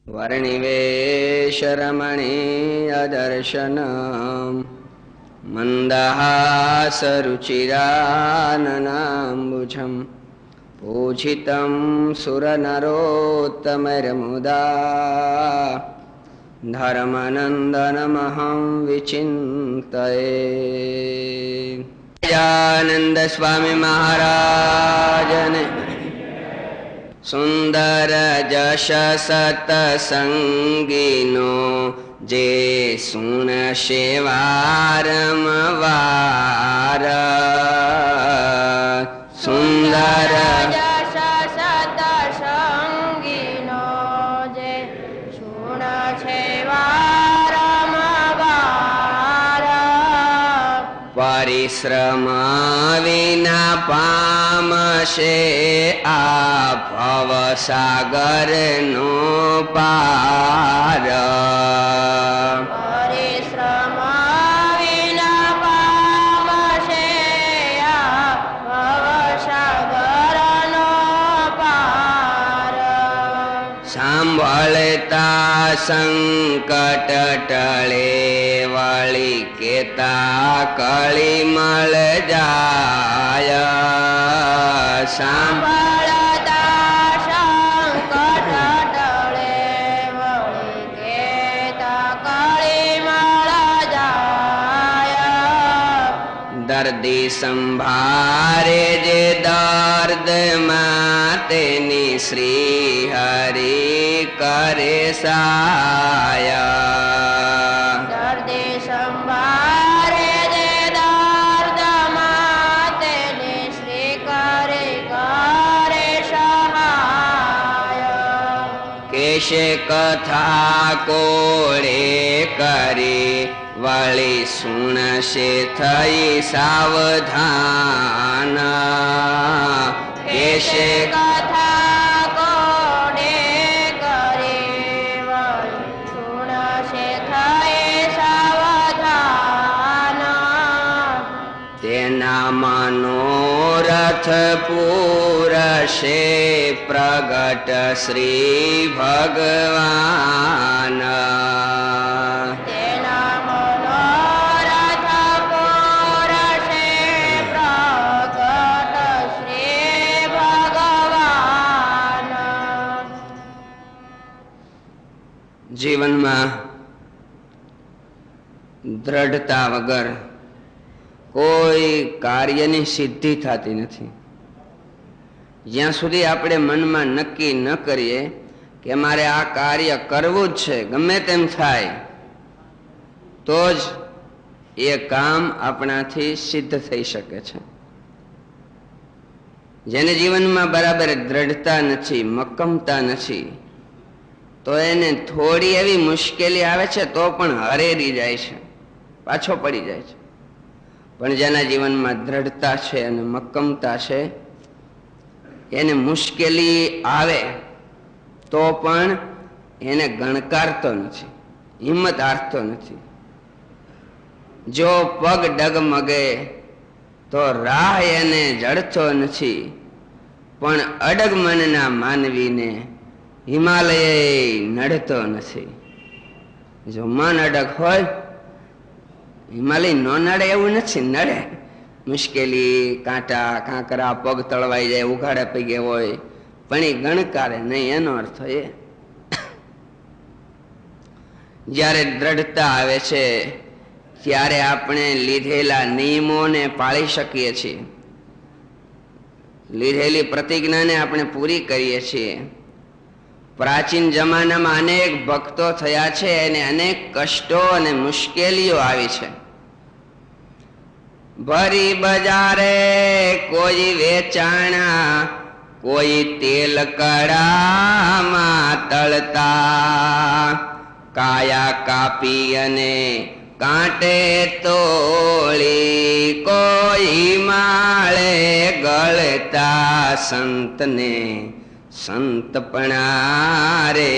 वर्णिवेशरमणीयदर्शनम् मन्दहासरुचिराननाम्बुजम् पूजितं सुरनरोत्तमैर्मुदा धर्मनन्दनमहं विचिन्तये। आनंद स्वामी महाराजने सुंदर जश सतसंगीनो जे सुनशे वारंवार। सुंदर जश सतसंगीनो जे सुनशे वारंवार। परिश्रम विना पामशे आ भवसागर नो पार। परिश्रम विना पामशे आ भवसागर नो पार। सांभळता संकट टळे वळी केता कळी मळ जाय। सांभळता संकट टळे वळी केता कळी मळ जाय। दर्दी संभारे जे दर्द मातेनी श्री हरि करे साय। दर्दी संभारे जे दर्द मातेनी श्री करे सहाय। केशे कथा कोळे करी वळी सुणशे थई सावधान। केशे कथा कोडे करे वळी सुणशे थई सावधान। तेना मनोरथ पूरशे प्रगट श्री भगवान। तेना मनोरथ पूरशे प्रगट श्री भगवान। जीवन में दृढ़ता वगर कोई कार्यनी सिद्धि थती नहीं। ज्यां सुधी आपणे मनमा नक्की न करीए कि मारे आ कार्य करवुं ज छे गमे तेम थाय तो ज ए काम आपणाथी सिद्ध थई शके छे। जेने जीवन में बराबर दृढ़ता नथी, मक्कमता नथी, तो एने थोड़ी एवी मुश्केली आवे छे तो पण हरेरी जाय छे, पाछो पड़ी जाय छे। पण जेना जीवन में दृढ़ता छे अने मक्कमता छे एने मुश्केली आवे तो पण एने गणकारतो नथी, हिम्मत हारतो नथी। जो पग डगमगे तो राह एने जड़तो नथी, पण अडग मनना मानवीने हिमालय नड़तो नथी। जो मन अडग होय हिमालय न नड़े एवुं नथी, नड़े। मुश्केली कांटा कांकरा पग तळवाई जाए उघाड़े पगे होय पण ए गणकारे नहीं, एनो अर्थ ए ज्यारे दृढ़ता आवे छे त्यारे आपणे लीधेला नियमोने पाळी शकीए छीए, लीधेली प्रतिज्ञाने आपणे पूरी करीए छीए। प्राचीन जमाना में अनेक भक्तो थया छे अने अनेक कष्टो अने मुश्केलीओ आवी छे। भरी बजारे कोई वेचाणा, कोई तेल कड़ा मां तळता, काया कापी अने कांटे तोड़ी, कोई माळे गळता संतने संतपणा रे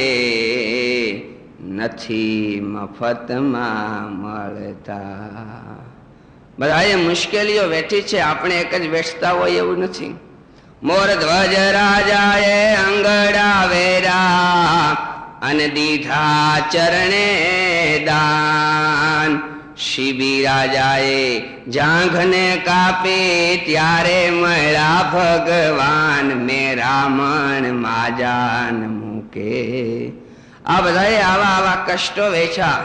नथी मफतमां मळता। बधाए मुश्केलीओ वेठी छे, आपणे एक ज वेठता होय एवुं नथी। मोर ध्वज राजाए अंगड़ा वेरा મન દીધા ચરણે દાન શિબી રાજાએ જાંઘને કાપી ત્યારે મળ્યા ભગવાન મેરામણ માજાન મૂકે. આ બધાએ આવા આવા કષ્ટો વેચા.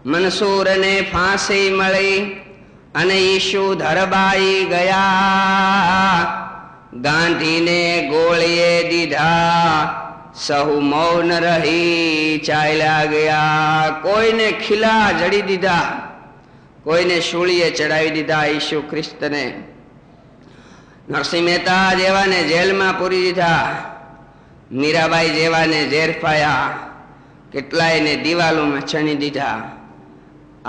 મનસૂરને ફાંસી મળી અને ઈશુ ધરબાઈ ગયા. ગાંધીને ગોળીએ દીધા, સહુ મૌન રહી ચાલ્યા ગયા. કોઈને ખીલા જડી દીધા, કોઈને શૂળીએ ચડાવી દીધા ઈસુ ખ્રિસ્તને. નરસિંહ મહેતા જેવાને જેલમાં પૂરી દીધા, મીરાબાઈ જેવાને ઝેર પાયા, કેટલાયને દિવાલોમાં ચણી દીધા.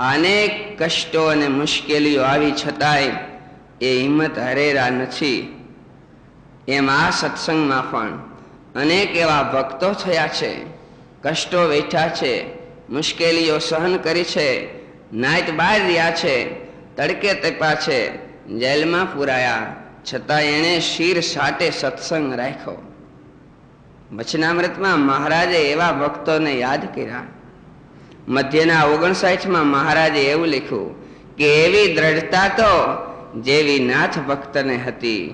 અનેક કષ્ટો અને મુશ્કેલીઓ આવી છતાંય એ હિંમત હરેરા નથી. એમ આ સત્સંગમાં પણ અનેક એવા ભક્તો થયા છે, કષ્ટો વેઠ્યા છે, મુશ્કેલીઓ સહન કરી છે, નાઈટ બહાર રહ્યા છે, તડકે તપ્યા છે, જેલમાં પુરાયા, છતાં એણે શિર સાટે સત્સંગ રાખ્યો. વચનામૃતમાં મહારાજે એવા ભક્તોને યાદ કર્યા. મધ્યના 59માં મહારાજે એવું લખ્યું કે એવી દ્રઢતા તો જેવી નાથ ભક્તને હતી,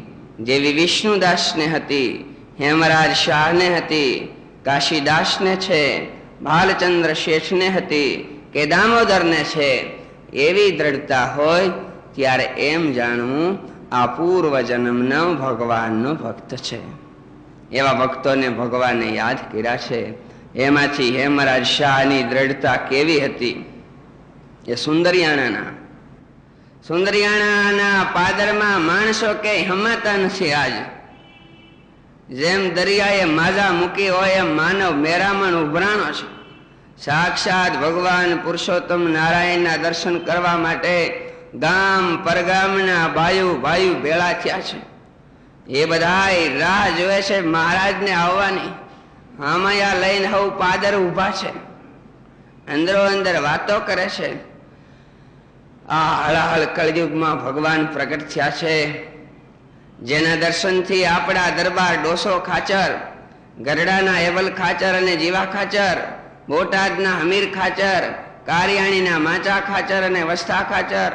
જેવી વિષ્ણુદાસને હતી, હેમરાજ શાહને હતી, કાશીદાસને છે, ભાલચંદ્ર શેઠને હતી, કે દામોદરને છે, એવી દ્રઢતા હોય ત્યારે એમ જાણવું આ પૂર્વ જન્મનો ભગવાનનો ભક્ત છે. એવા ભક્તોને ભગવાને યાદ કર્યા છે. એમાંથી હેમરાજ શાહની દ્રઢતા કેવી હતી એ સુંદરિયાણાના પાદરમાં માણસો કે હમાતા નથી. આજ જેમ દરિયાએ માજા મૂકી હોય એમ માનવ મેરામણ ઉભરાણો છે. સાક્ષાત ભગવાન પુરુષોત્તમ નારાયણના દર્શન કરવા માટે ગામ પરગામના ભાઈ ભેળા થયા છે. એ બધા રાહ જોવે છે મહારાજને આવવાની. હામયા લઈને હવ પાદર ઉભા છે, અંદરો અંદર વાતો કરે છે. આ હળહળ કળયુગમાં ભગવાન પ્રગટ થયા છે, જેના દર્શનથી આપણા દરબાર ડોસો ખાચર, ગરડાના એવલ ખાચર અને જીવા ખાચર, બોટાદના હમીર ખાચર, કારિયાણીના માચા ખાચર અને વસ્તા ખાચર,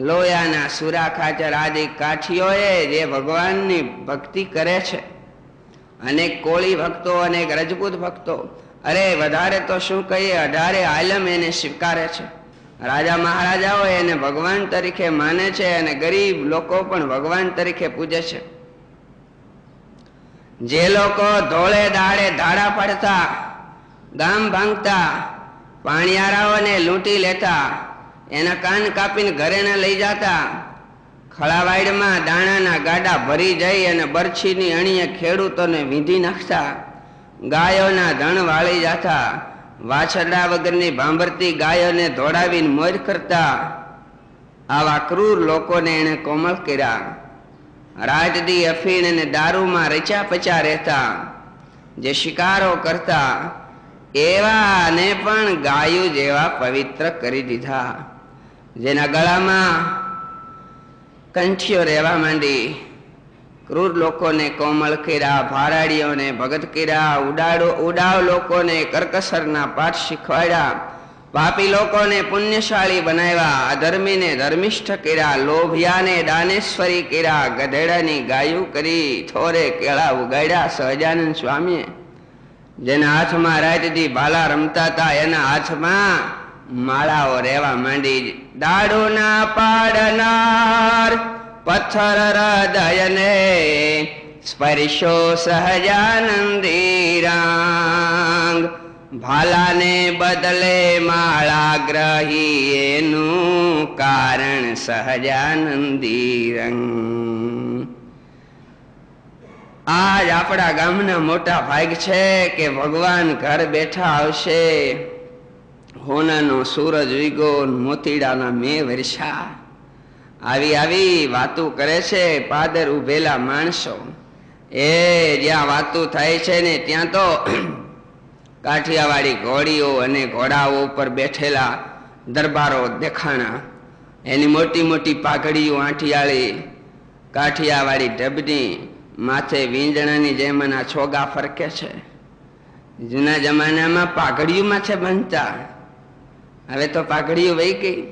લોયાના સુરા ખાચર આદિ કાઠીઓએ જે ભગવાનની ભક્તિ કરે છે. અનેક કોળી ભક્તો, અનેક રજપૂત ભક્તો, અરે વધારે તો શું કહીએ, 18 આલમ એને સ્વીકારે છે. રાજા મહારાજાઓ એને ભગવાન તરીકે માને છે અને ગરીબ લોકો પણ ભગવાન તરીકે પૂજે છે. જે લોકો ધોળે દાડે ધાડા પડતા, ગામ ભાંગતા, પાણિયારાઓને લૂંટી લેતા, એના કાન કાપીને ઘરે ન લઈ જતા, ખળાવાડમાં દાણાના ગાડા ભરી જઈ અને બરછીની અણીએ ખેડૂતોને વીંધી નાખતા, ગાયોના ધણ વાળી જતા, વાછરડા વગરની ભાંભરતી ગાયોને દોડાવીને મોજ કરતા, આવા ક્રૂર લોકોને એને કોમળ કર્યા. રાજદી અફીણ અને દારૂમાં રચ્યા પચ્યા રહેતા, જે શિકારો કરતા, એવાને પણ ગાયો જેવા પવિત્ર કરી દીધા. જેના ગળામાં કંઠીઓ રહેવા માંડી, ક્રૂર લોકોને કોમળ કર્યા, ભારાડીઓને ભગત કર્યા, ઉડાવ લોકોને કરકસરના પાઠ શીખવાડ્યા, પાપી લોકોને પુણ્યશાળી બનાવ્યા, અધર્મીને ધર્મિષ્ઠ કર્યા, લોભિયાને દાનેશ્વરી કર્યા, ગધેડાની ગાયું કરી, થોરે કેળા ઉગાડ્યા. સહજાનંદ સ્વામીએ જેના હાથમાં રાતથી ભાલા રમતા હતા, એના હાથમાં માળાઓ રહેવા માંડી. દાડોના પાડનાર પથ્થર હૃદયને સ્પર્શો સહજાનંદી રાંગ, ભાલાને બદલે માળા ગ્રહી એનું કારણ સહજાનંદી રંગ. આજ આપણા ગામના મોટા ભાગ છે કે ભગવાન ઘર બેઠા આવશે. હોનાનો સૂરજ ઉગ્યો, મોતીડાના મેં વર્ષા, આવી વાતો કરે છે પાદર ઉભેલા માણસો. એ જ્યાં વાતો થાય છે ને ત્યાં તો કાઠિયાવાડી ઘોડીઓ અને ઘોડાઓ ઉપર બેઠેલા દરબારો દેખાણા. એની મોટી મોટી પાઘડીઓ આંઠિયાળી, કાઠિયાવાડી ઢબની, માથે વીંજણાની જેમ એના છોગા ફરકે છે. જૂના જમાનામાં પાઘડીયુંમાં છે બાંધતા, હવે તો પાઘડીયું વહી ગઈ.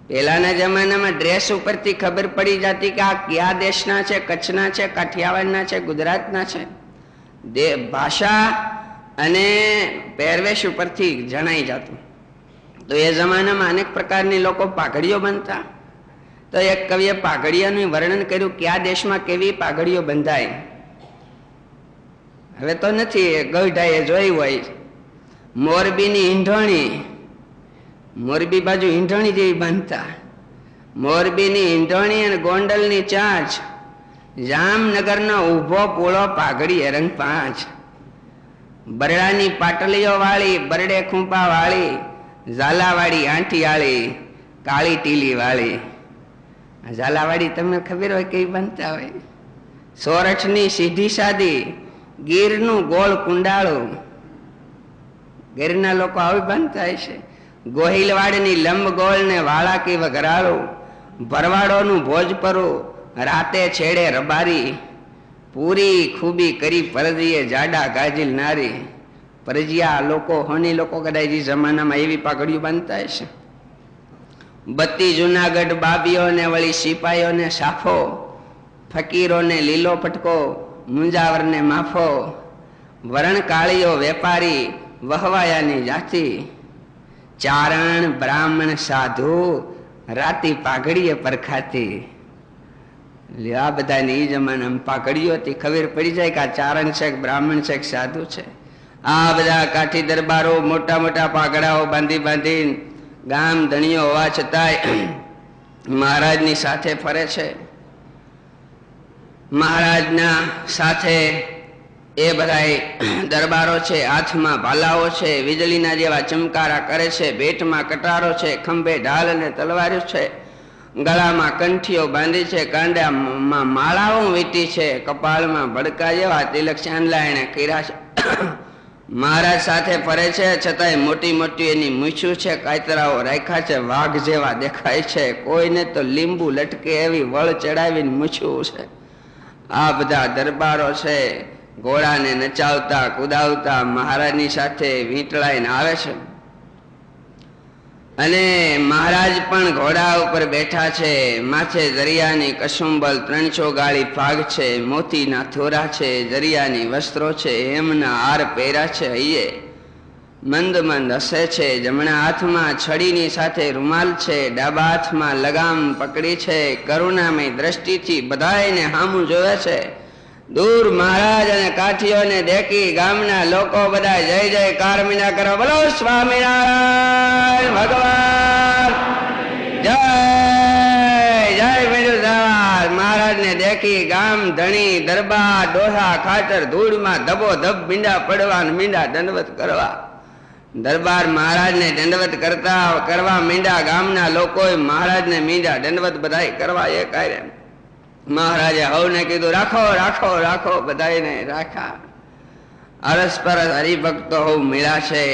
પહેલાના જમાનામાં ડ્રેસ ઉપરથી ખબર પડી જતી કે આ કયા દેશના છે, કચ્છના છે, કાઠિયાવાડના છે, ગુજરાતના છે. ભાષા અને પહેરવેશ ઉપરથી જણાઈ જતું. તો એ જમાનામાં અનેક પ્રકારની લોકો પાઘડીઓ બાંધતા. તો એક કવિએ પાઘડીયાનું વર્ણન કર્યું, કયા દેશમાં કેવી પાઘડીઓ બંધાય. હવે તો નથી, ગઢાએ જોઈ હોય. મોરબીની ઈંઢોણી, મોરબી બાજુ ઈંઢોણી જેવી બાંધતા. મોરબીની ઈંઢોણી અને ગોંડલની ચાંચ, જામનગરનો ઊભો પૂળો પાઘડી રંગ 5, બરડાની પાટલીઓ વાળી, બરડે ખૂંપા વાળી, ઝાલાવાડી આંઠિયાળી, કાળી ટીલી વાળી. ઝાલાવાડી તમને ખબર હોય કેવી બનતા હોય. સોરઠની સીધી સાદી, ગીરનું ગોળ કુંડાળું, ગીરના લોકો આવી બાંધતા હશે. ગોહિલવાડની લંબ ગોળ ને વાળાકી વઘરાળું, ભરવાડોનું ભોજપરું, રાતે છેડે રબારી, પૂરી ખૂબી કરી પરજીએ જાડા ગાજીલ નારી. પરજીયા લોકો, હોની લોકો કદાચ એ જમાનામાં એવી પાઘડીઓ બાંધતા હશે. બત્તી જુનાગઢ બાબીઓને વળી સિપાહીઓને સાફો, ફકીરોને લીલો પટકો, મુંજાવરને માફો, વરણ કાળીઓ વેપારી, વહવાયાની જાતિ, ચારણ બ્રાહ્મણ સાધુ, રાતી પાઘડીએ પરખાતી. આ બધાની એ જમાનામાં પાઘડીઓ હતી, ખબર પડી જાય કે આ ચારણ છે, બ્રાહ્મણ છે, સાધુ છે. આ બધા કાઠી દરબારો મોટા મોટા પાઘડાઓ બાંધી બાંધી ગામ ધણીઓ હોવા છતાંય મહારાજની સાથે ફરે છે. મહારાજના સાથે એ બધા દરબારો છે, હાથમાં ભાલાઓ છે, વીજળીના જેવા ચમકારા કરે છે, ભેટમાં કટારો છે, ખંભે ઢાલ અને તલવારો છે, ગળામાં કંઠીઓ બાંધી છે, કાંડામાં માળાઓ વીંટી છે, કપાળમાં ભડકા જેવા તિલક ચાંદલા એને કર્યા છે. મહારાજ સાથે ફરે છે, છતાંય મોટી મોટી એની મૂછું છે, કાતરાઓ રાખ્યા છે, વાઘ જેવા દેખાય છે. કોઈને તો લીંબુ લટકે એવી વળ ચડાવીને મૂછું છે. આ બધા દરબારો છે, ઘોડાને નચાવતા કુદાવતા મહારાજની સાથે વીંટળાઈને આવે છે. અને મહારાજ પણ ઘોડા ઉપર બેઠા છે. માથે જરિયાની કસુંબલ 3 ગાળી ભાગ છે, મોતીના થોરા છે, જરિયાની વસ્ત્રો છે, એમના હાર પહેર્યા છે. હૈયે મંદ મંદ હસે છે. જમણા હાથમાં છડીની સાથે રૂમાલ છે, ડાબા હાથમાં લગામ પકડી છે. કરુણામય દ્રષ્ટિથી બધાયને સામું જોવે છે. દૂર મહારાજ અને કાઠીઓને દેખી ગામના લોકો બધા જય જયકાર મીના કરો. બોલો સ્વામિનારાયણ ભગવાન જય જય મેરુદાસ. મહારાજ ને દેખી ગામ ધણી દરબાર ડોહા ખાતર ધૂળમાં ધબો ધબ મીંડા પડવા મીંડા દંડવત કરવા. દરબાર મહારાજ ને દંડવત કરવા મીંડા. ગામના લોકોએ મહારાજ ને મીંડા દંડવત બધા કરવા. એ કાર્ય મહારાજે હવને કીધું રાખો રાખો રાખો, બધાને રાખા. અરસપરસ હરિભક્તો હવ મળ્યા છે,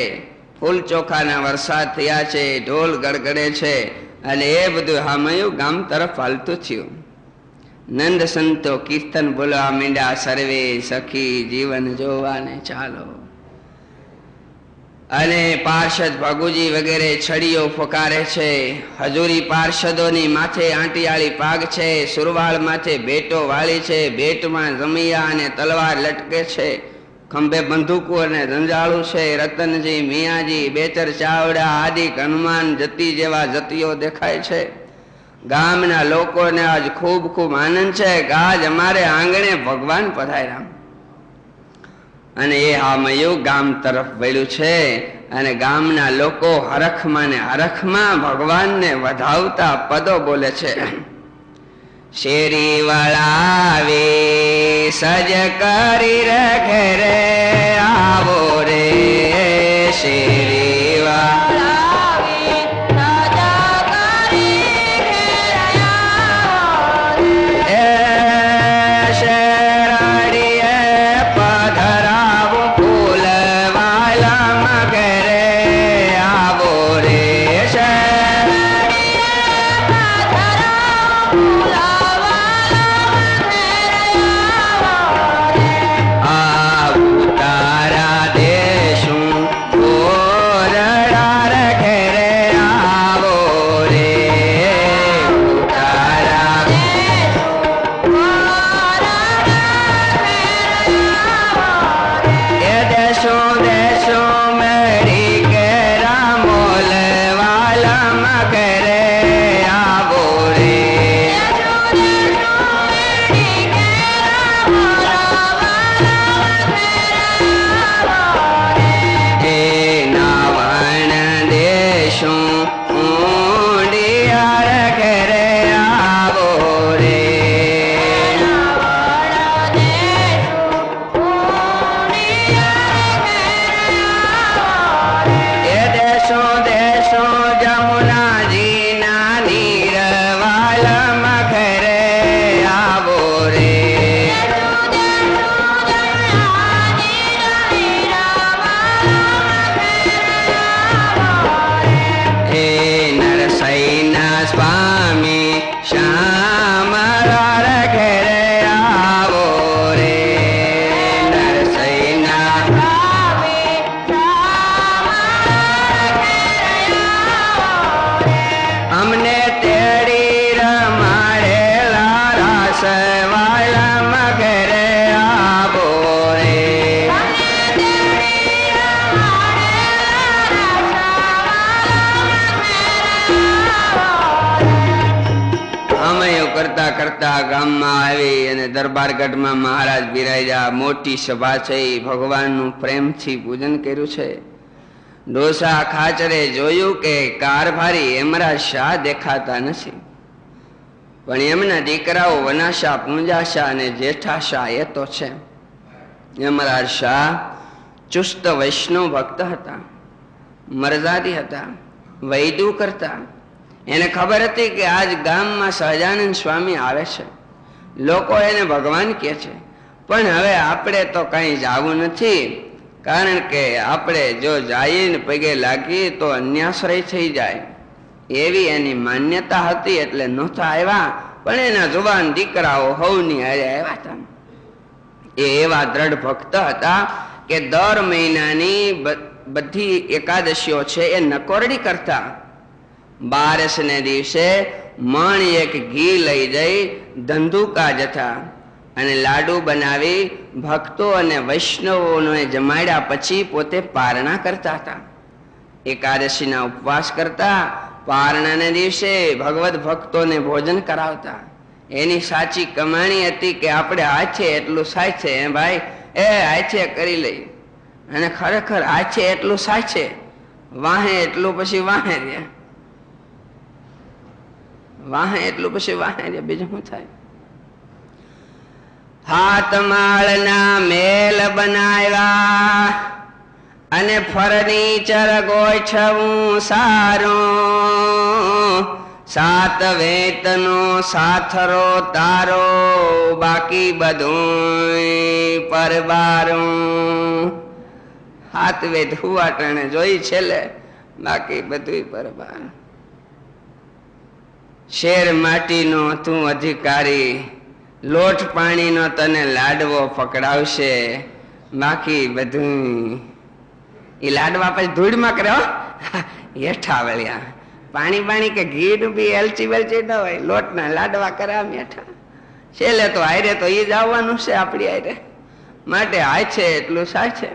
ફૂલ ચોખાના વરસાદ થયા છે, ઢોલ ગડગડે છે, અને એ બધું હામયું ગામ તરફ હાલતું થયું. નંદ સંતો કીર્તન બોલવા મીંડા, સર્વે સખી જીવન જોવાને ચાલો. અને પાર્ષદ ભગુજી વગેરે છડીઓ ફકારે છે. હજુરી પાર્ષદોની માથે આંટિયાળી પાગ છે, સુરવાળ માથે ભેટો વાળી છે, ભેટમાં જમૈયા અને તલવાર લટકે છે, ખંભે બંદૂકો અને જંજાળું છે. રતનજી, મિયાજી, બેચર ચાવડા આદિ હનુમાન જતી જેવા જતીઓ દેખાય છે. ગામના લોકોને આજ ખૂબ ખૂબ આનંદ છે કે આજ અમારે આંગણે ભગવાન પધાર્યા. અને એ હામયું ગામ તરફ વળ્યું છે. અને ગામના લોકો હરખમાં ને હરખમાં ભગવાનને વધાવતા પદો બોલે છે. શેરી વાળા વે સજ કરી રખે રે આવો રે શેરી વાળા. કરતા કરતા ગામમાં આવી અને દરબારગઢમાં મહારાજ બિરાજ્યા. મોટી સભા છે, ભગવાનનું પ્રેમથી પૂજન કર્યું છે. ડોસા ખાચરે જોયું કે કારભારી હેમરાજ શાહ દેખાતા નથી, પણ એમના દીકરાઓ વનાશા, પૂંજાશા અને જેઠાશા એ તો છે. હેમરાજ શાહ ચુસ્ત વૈષ્ણવ ભક્ત હતા, મરજાદી હતા, વૈદુ કરતા. એને ખબર હતી કે આજ ગામમાં સહજાનંદ સ્વામી આવે છે, લોકો એને ભગવાન કહે છે, પણ હવે આપણે તો કઈ જવું નથી, કારણ કે આપણે જો જઈને પગે લાગીએ તો અન્યાશ્રય થઈ જાય, એવી એની માન્યતા હતી. એટલે નહોતા આવ્યા, પણ એના જુવાન દીકરાઓ હવની હારે આવ્યા હતા. એ એવા દ્રઢ ભક્ત હતા કે દર મહિનાની બધી એકાદશીઓ છે એ નકોરડી કરતા. 12 ને દિવસે મણ એક ઘી લઈ જઈ ધંધુકા જતા અને લાડુ બનાવી ભક્તો અને વૈષ્ણવોને જમાડ્યા પછી પોતે પારણા કરતા હતા. એકાદશીના ઉપવાસ કરતા, પારણાને દિવસે ભગવત ભક્તોને ભોજન કરાવતા. એની સાચી કમાણી હતી કે આપણે હાથે એટલું સાય છે ભાઈ, એ હાથે કરી લઈ, અને ખરેખર હાથે એટલું સાય છે, વાહે એટલું પછી વાહે રે, વાહે એટલું પછી વાહે રે, બીજું શું થાય? હાથમાળના મેલ બનાવ્યા અને ફર્નિચર ગોઠવું સારું, 7 વેતનો સાથરો તારો, બાકી બધું પરબારું. 7 વેત હુવાટણે જોઈ છેલ્લે, બાકી બધું પરબાર. શેર માટીનો તું અધિકારી, લોટ પાણીનો તને લાડવો પકડાવશે, બાકી બધું એ લાડવા પછી ધૂળમાં કરે, હેઠા વળ્યા. પાણી કે ઘી બી એલચી વેલચી ન હોય, લોટના લાડવા કરા મેઠા. છેલ્લે તો હારે તો એ જ આવવાનું છે આપણી હારે, માટે હાથે એટલું સાચે.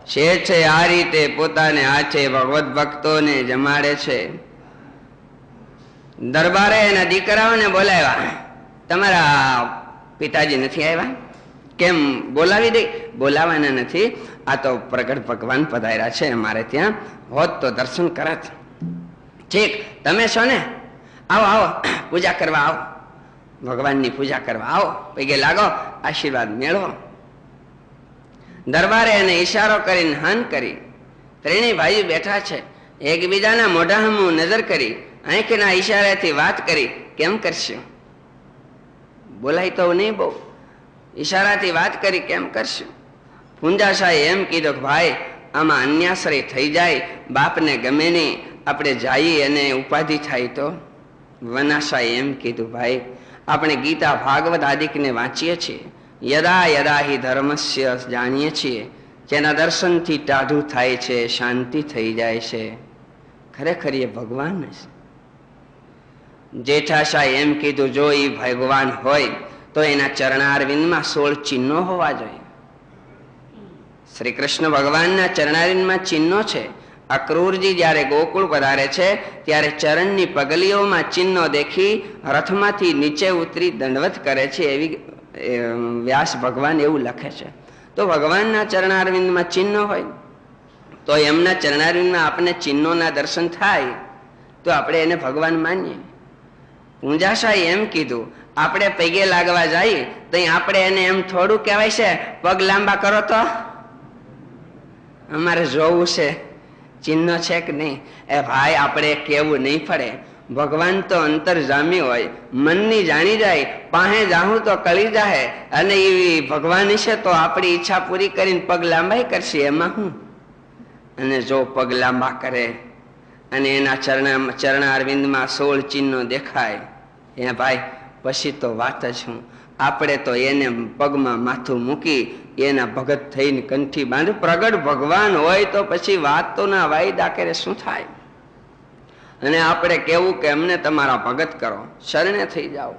શેઠ છે આ રીતે પોતાને હાથે ભગવત ભક્તોને જમાડે છે. દરબારે એના દીકરાઓને બોલાવ્યા. તમારા પિતાજી નથી આવ્યા? કેમ બોલાવી દઈ? બોલાવાના નથી, આ તો પ્રગટ ભગવાન પધાર્યા છે અમારે ત્યાં, હોત તો દર્શન કરત. ઠીક, તમે છો ને? આવો આવો, પૂજા કરવા આવો, ભગવાનની પૂજા કરવા આવો, પગે લાગો, આશીર્વાદ મેળવો. દરબારે એને ઈશારો કરીને હાન કરી. ત્રણેય ભાઈઓ બેઠા છે, એકબીજાના મોઢા હમું નજર કરી, આંખના ઈશારાથી વાત કરી. કેમ કરશું? બોલાય તો નહીં બહુ, ઈશારાથી વાત કરી કેમ કરશું? પૂંજાશાહે એમ કીધું કે ભાઈ આમાં અન્યાશ્રય થઈ જાય, બાપને ગમે નહીં, આપણે જઈએ અને ઉપાધિ થાય તો. વનાશાએ એમ કીધું ભાઈ આપણે ગીતા ભાગવત આદિકને વાંચીએ છીએ, યદા યદા હિ ધર્મસ્ય જાણીએ છીએ, જેના દર્શનથી ટાઢું થાય છે, શાંતિ થઈ જાય છે. ખરેખર એ ભગવાન છે. જેઠાશાહ એમ કીધું જો એ ભગવાન હોય તો એના ચરણારવિંદમાં 16 ચિહ્નો હોવા જોઈએ. શ્રી કૃષ્ણ ભગવાનના ચરણારવિંદમાં ચિહ્નો છે. અક્રૂરજી જ્યારે ગોકુળ પધારે છે ત્યારે ચરણની પગલીઓમાં ચિહ્નો દેખી રથમાંથી નીચે ઉતરી દંડવત કરે છે, એવી વ્યાસ ભગવાન એવું લખે છે. તો ભગવાનના ચરણારવિંદમાં ચિહ્નો હોય તો એમના ચરણારવિંદમાં આપણને ચિહ્નોના દર્શન થાય તો આપણે એને ભગવાન માનીએ. પૂંજાશાહે એમ કીધું આપણે પગે લાગવા જઈએ તો આપણે એને એમ થોડું કહેવાય છે પગ લાંબા કરો તો અમારે જોવું છે ચિહ્ન છે કે નહીં. એ ભાઈ આપણે કેવું નહીં પડે, ભગવાન તો અંતરજામી હોય, મનની જાણી જાય, પાસે જાહું તો કળી જાહે, અને એ ભગવાન છે તો આપણી ઈચ્છા પૂરી કરીને પગ લાંબાઈ કરશે, એમાં હું. અને જો પગ લાંબા કરે અને એના ચરણારવિંદમાં 16 ચિહ્નો દેખાય, એ ભાઈ પછી તો વાત જ હું. આપણે તો એને પગમાં માથું મૂકી એના ભગત થઈને કંઠી બાંધ. પ્રગટ ભગવાન હોય તો પછી વાતોના વાયદા કરે શું થાય? અને આપણે કેવું કે અમને તમારા ભગત કરો, શરણે થઈ જાઓ.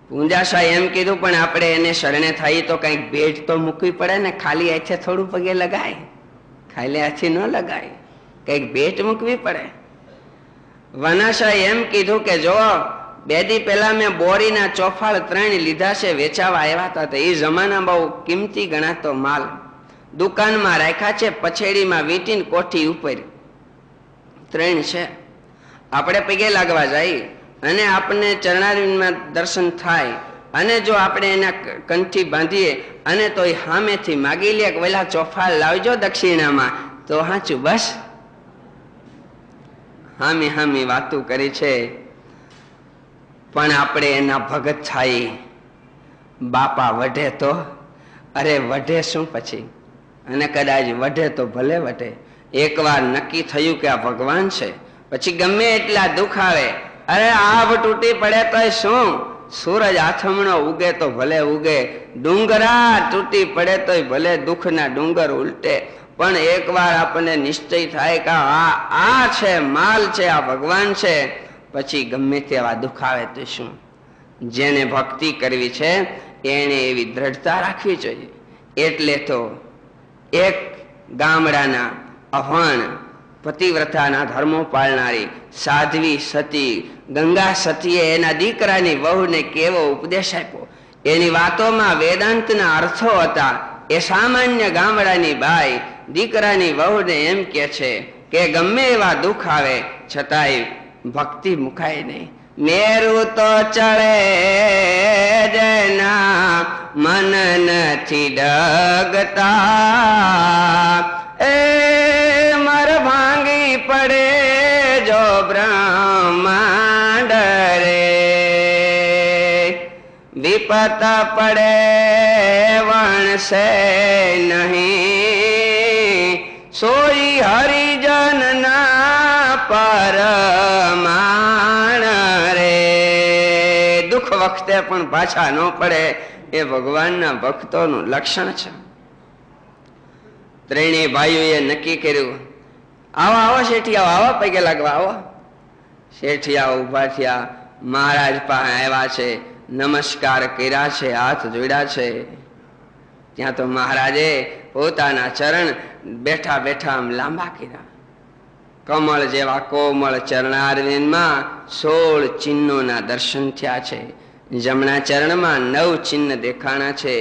પૂંજાશાહ એમ કીધું પણ આપણે એને શરણે થઈ તો કંઈક ભેટ તો મૂકવી પડે ને, ખાલી હાથે થોડું પગે લગાય, ખાલી હાથે ન લગાય, કંઈક ભેટ મૂકવી પડે. વનાશાહ એમ કીધું કે જો બે દી પહેલા મેં બોરીના ચોફાળ 3 લીધા છે, વેચાવા આવ્યા હતા. તો એ જમાના બહુ કિંમતી ગણાતો માલ દુકાનમાં રાખ્યા છે, પછેડીમાં વીંટીને કોઠી ઉપર 3 છે. આપણે પગે લાગવા જાય અને આપણને ચરણારવિંદમાં દર્શન થાય અને જો આપણે એના કંઠી બાંધીએ અને તો એ સામેથી માગી લે કે વેલા ચોફાળ લાવજો દક્ષિણામાં, તો સાચું બસ હામી હામી વાતું કરી છે. પણ આપણે એના ભગત થાય. બાપા વઢે તો અરે વઢે શું પછી, અને કદાચ વઢે તો ભલે વઢે. એકવાર નક્કી થયું કે આ ભગવાન છે, પછી ગમે એટલા દુઃખ આવે, અરે આભ તૂટી પડે તોય શું, સૂરજ આથમણો ઉગે તો ભલે ઉગે, ડુંગરા તૂટી પડે તોય ભલે દુઃખના ડુંગર ઉલટે. પણ એકવાર આપણને નિશ્ચય થાય કે આ છે, માલ છે, આ ભગવાન છે, પછી ગમે તેવા દુઃખ આવે તો શું. જેને ભક્તિ કરવી છે એને એવી દ્રઢતા રાખવી જોઈએ. એટલે તો એક ગામડાના અભણ પતિવ્રતાના ધર્મો પાળનારી સાધ્વી સતી ગંગા સતીએ એના દીકરાની વહુને કેવો ઉપદેશ આપ્યો. એની વાતોમાં વેદાંતના અર્થો હતા. એ સામાન્ય ગામડાની બાઈ દીકરાની વહુને એમ કે છે કે ગમે એવા દુઃખ આવે છતાંય ભક્તિ મુકાય નહીં. મેરું તો ચડે જેના મન નથી ડગતા, એ મર ભાંગી પડે જો બ્રહ્માંડ રે, વિપત પડે વણસે નહીં, સોઈ હરિજનના પરમાણ રે. દુઃખ વખતે પણ પાછા ન પડે એ ભગવાનના ભક્તોનું લક્ષણ છે. ત્રણેય ભાઈઓએ નક્કી કર્યું, આવો આવો શેઠિયાઓ, આવો પગે લાગવા આવો. શેઠિયાઓ ઉભા થયા, મહારાજ પાસે આવ્યા છે, નમસ્કાર કર્યા છે, હાથ જોડ્યા છે. ત્યાં તો મહારાજે પોતાના ચરણ બેઠા બેઠા આમ લાંબા કર્યા. કમળ જેવા કોમળ ચરણારવિંદમાં 16 ચિહ્નોના દર્શન થયા છે. જમણા ચરણમાં 9 ચિહ્ન દેખાણા છે.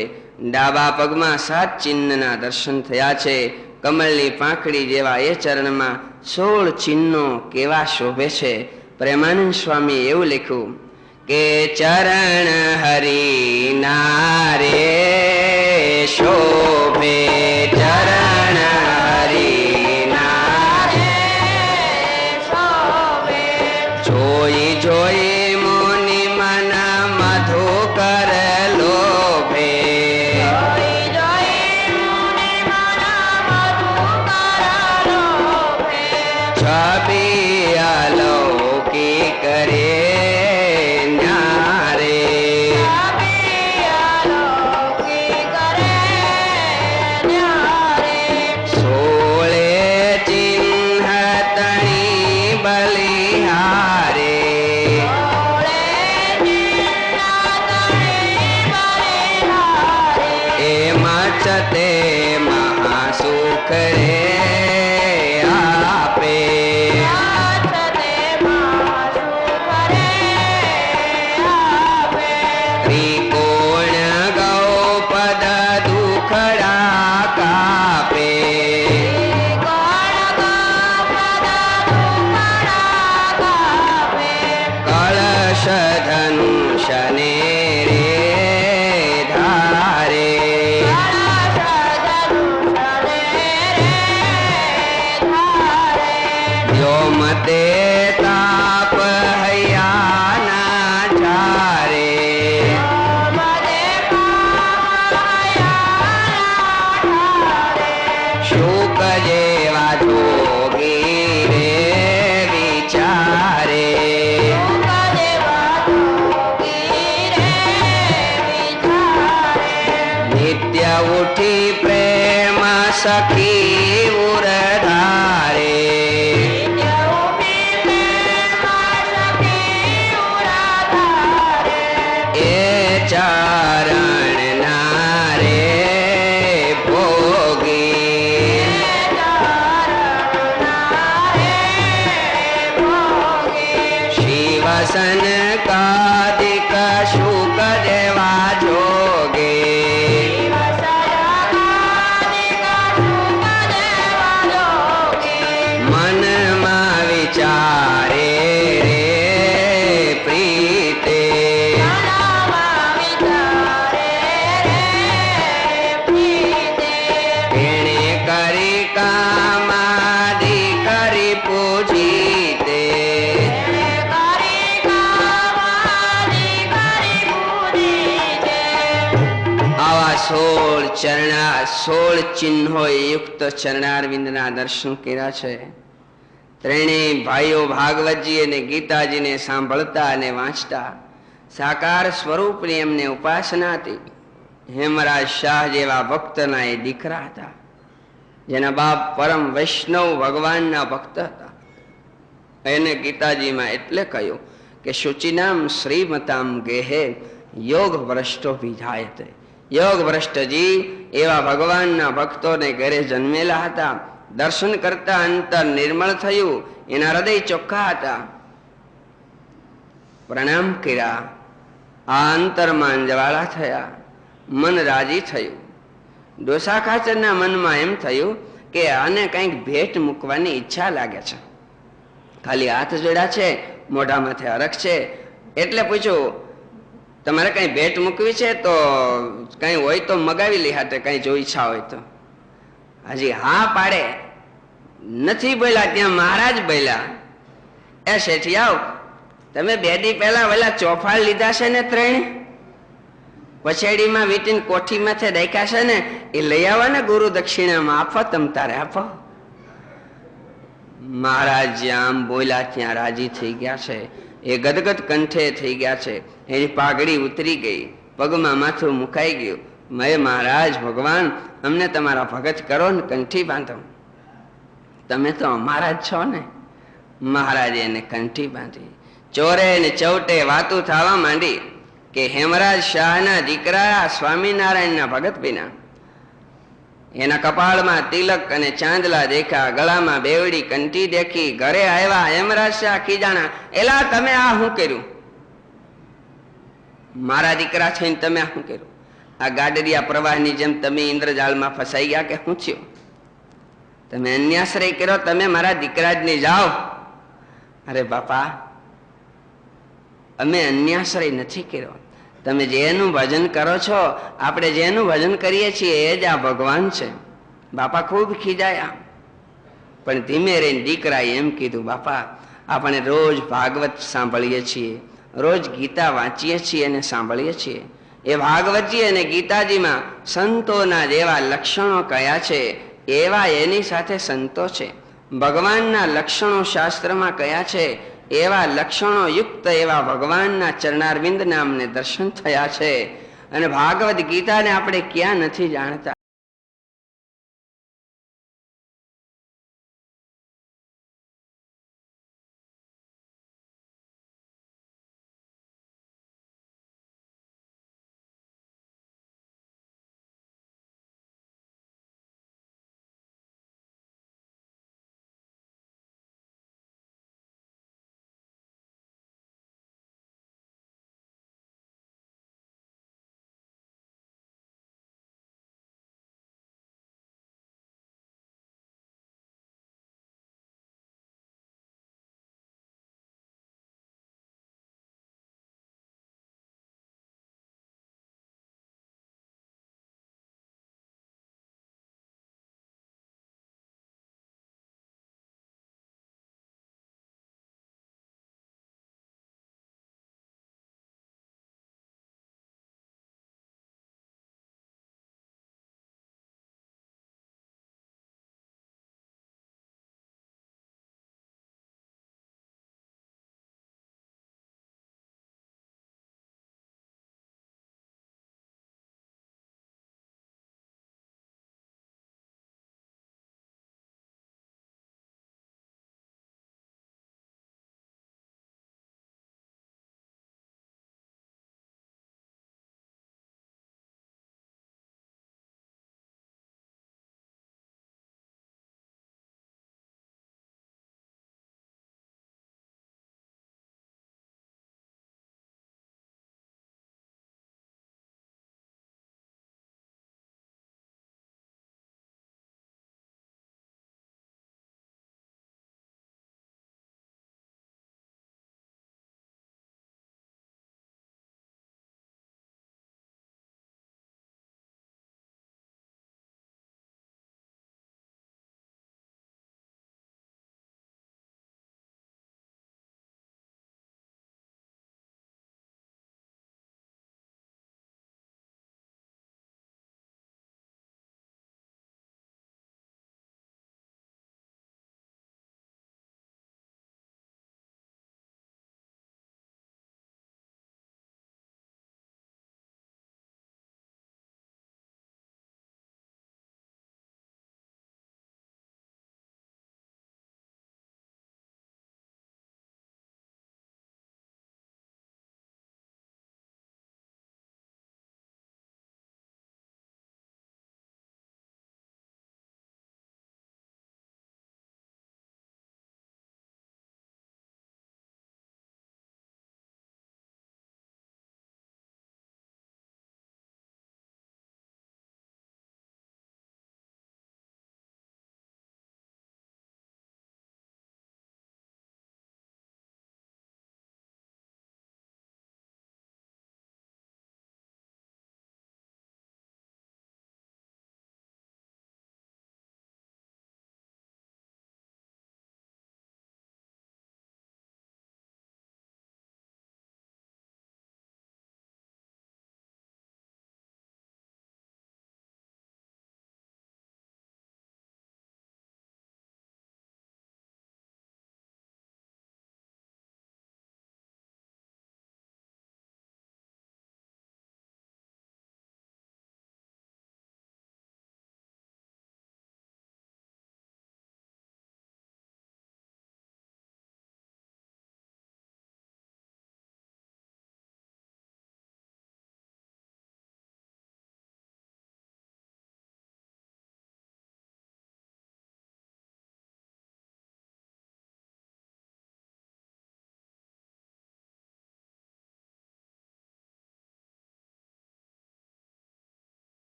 ડાબા પગમાં 7 ચિહ્નના દર્શન થયા છે. કમળની પાંખડી જેવા એ ચરણમાં 16 ચિહ્નો કેવા શોભે છે. પ્રેમાનંદ સ્વામી એવું લખ્યું કે ચરણ હરિના રે શોભે, ચરણ હરિના રે શોભે, જોઈ જોઈ મુનિ મન મધુ કર લોભે, જોઈ જોઈ મુનિ મન મધુ કર લોભે, છબી અલૌકિક કરે સખી ઉરધારે, એ ચારણ નારે ભોગી, શિવસન કા 16 ચિહ્નો યુક્ત ચરણારવિંદના દર્શન કર્યા છે. ત્રણેય ભાઈઓ ભાગવતજી અને ગીતાજીને સાંભળતા અને વાંચતા સાકાર સ્વરૂપની એમને ઉપાસના હતી. હેમરાજ શાહ જેવા ભક્તના એ દીકરા હતા, જેના બાપ પરમ વૈષ્ણવ ભગવાનના ભક્ત હતા. એને ગીતાજીમાં એટલે કહ્યું કે શુચિનામ શ્રીમતામ ગેહે યોગ ભ્રષ્ટો વિજાયતે. યોગ ભ્રષ્ટજી એવા ભગવાનના ભક્તોને ઘરે જન્મેલા હતા. દર્શન કરતા અંતર નિર્મળ થયું, એના હૃદય ચોખ્ખા હતા. પ્રણામ કર્યા, આ અંતરમાં અંજવાળા થયા, મન રાજી થયું. ડોસા ખાચરના મનમાં એમ થયું કે આને કંઈક ભેટ મૂકવાની ઈચ્છા લાગે છે. ખાલી હાથ જોડ્યા છે, મોઢામાંથી અરખ છે, એટલે પૂછ્યું તમારે કઈ ભેટ મૂકવી છે તો કઈ હોય તો મગાવી લે, હાથે કઈ જો ઈચ્છા હોય તો. હજી હા પાડે નથી બોલ્યા ત્યાં મહારાજ બોલ્યા, એ શેઠિયાઓ તમે 2 દી પહેલા ઓલા ચોફાળ લીધા છે ને 3 પછેડીમાં વીટીને કોઠીમાંથી રાખ્યા છે ને, એ લઈ આવો ને ગુરુ દક્ષિણામાં આપો, તમ તારે આપો. મહારાજ જ્યાં આમ બોલ્યા ત્યાં રાજી થઈ ગયા છે. એ ગદગદ કંઠે થઈ ગયા છે. એની પાઘડી ઉતરી ગઈ, પગમાં માથું મુકાઈ ગયું. મેં મહારાજ ભગવાન અમને તમારા ભગત કરો ને કંઠી બાંધો, તમે તો અમારા જ છો ને. મહારાજે એને કંઠી બાંધી. ચોરે ને ચૌટે વાતું થવા માંડી કે હેમરાજ શાહના દીકરા સ્વામિનારાયણના ભગત બન્યા. એના કપાળમાં તિલક અને ચાંદલા દેખા, ગળામાં બેવડી કંઠી દેખી. ઘરે આવ્યા હેમરાજ શાહ ખીજાણા, એલા તમે આ શું કર્યું? મારા દીકરા થઈને તમે આ શું કર્યું? આ ગાડરિયા પ્રવાહની જેમ તમે ઇન્દ્રજાળમાં ફસાઈ ગયા કે શું થયું? તમે અન્યાશ્રય કર્યો, તમે મારા દીકરા જ નહીં જાઓ. અરે બાપા, અમે અન્યાશ્રય નથી કર્યો. તમે જેનું ભજન કરો છો, આપણે જેનું ભજન કરીએ છીએ એ જ આ ભગવાન છે. બાપા ખૂબ ખીજાયા, પણ ધીમે રહીને દીકરાએ એમ કીધું, બાપા આપણે રોજ ભાગવત સાંભળીએ છીએ, રોજ ગીતા વાંચીએ છીએ અને સાંભળીએ છીએ. એ ભાગવતજી અને ગીતાજીમાં સંતોના જેવા લક્ષણો કયા છે એવા એની સાથે સંતો છે. ભગવાનના લક્ષણો શાસ્ત્રમાં કયા છે એવા લક્ષણો યુક્ત એવા ભગવાનના ચરણારવિંદ નામને દર્શન થયા છે. અને ભાગવત ગીતાને આપણે ક્યાં નથી જાણતા.